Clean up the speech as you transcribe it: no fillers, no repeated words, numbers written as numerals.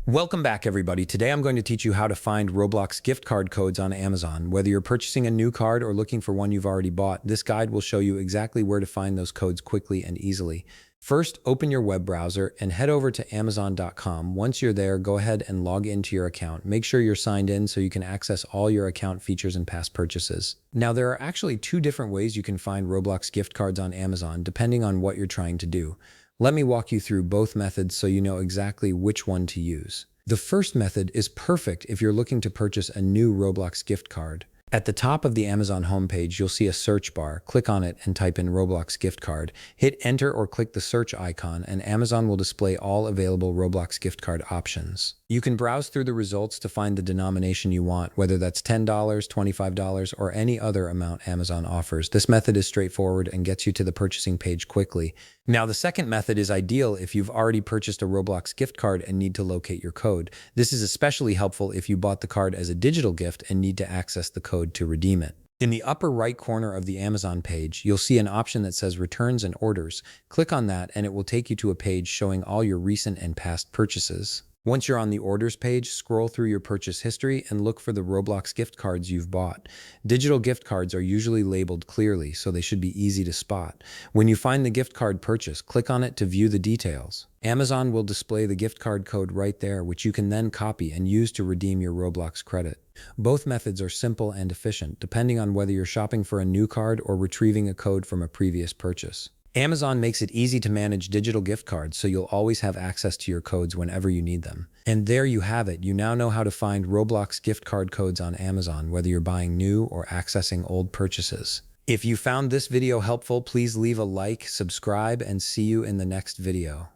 Welcome back, everybody. Today I'm going to teach you how to find Roblox gift card codes on Amazon. Whether you're purchasing a new card or looking for one you've already bought, this guide will show you exactly where to find those codes quickly and easily. First, open your web browser and head over to Amazon.com. Once you're there, go ahead and log into your account. Make sure you're signed in so you can access all your account features and past purchases. Now, there are actually two different ways you can find Roblox gift cards on Amazon, depending on what you're trying to do. Let me walk you through both methods so you know exactly which one to use. The first method is perfect if you're looking to purchase a new Roblox gift card. At the top of the Amazon homepage, you'll see a search bar. Click on it and type in Roblox gift card. Hit enter or click the search icon, and Amazon will display all available Roblox gift card options. You can browse through the results to find the denomination you want, whether that's $10, $25, or any other amount Amazon offers. This method is straightforward and gets you to the purchasing page quickly. Now, the second method is ideal if you've already purchased a Roblox gift card and need to locate your code. This is especially helpful if you bought the card as a digital gift and need to access the code to redeem it. In the upper right corner of the Amazon page, you'll see an option that says Returns and Orders. Click on that and it will take you to a page showing all your recent and past purchases. Once you're on the Orders page, scroll through your purchase history and look for the Roblox gift cards you've bought. Digital gift cards are usually labeled clearly, so they should be easy to spot. When you find the gift card purchase, click on it to view the details. Amazon will display the gift card code right there, which you can then copy and use to redeem your Roblox credit. Both methods are simple and efficient, depending on whether you're shopping for a new card or retrieving a code from a previous purchase. Amazon makes it easy to manage digital gift cards, so you'll always have access to your codes whenever you need them. And there you have it. You now know how to find Roblox gift card codes on Amazon, whether you're buying new or accessing old purchases. If you found this video helpful, please leave a like, subscribe, and see you in the next video.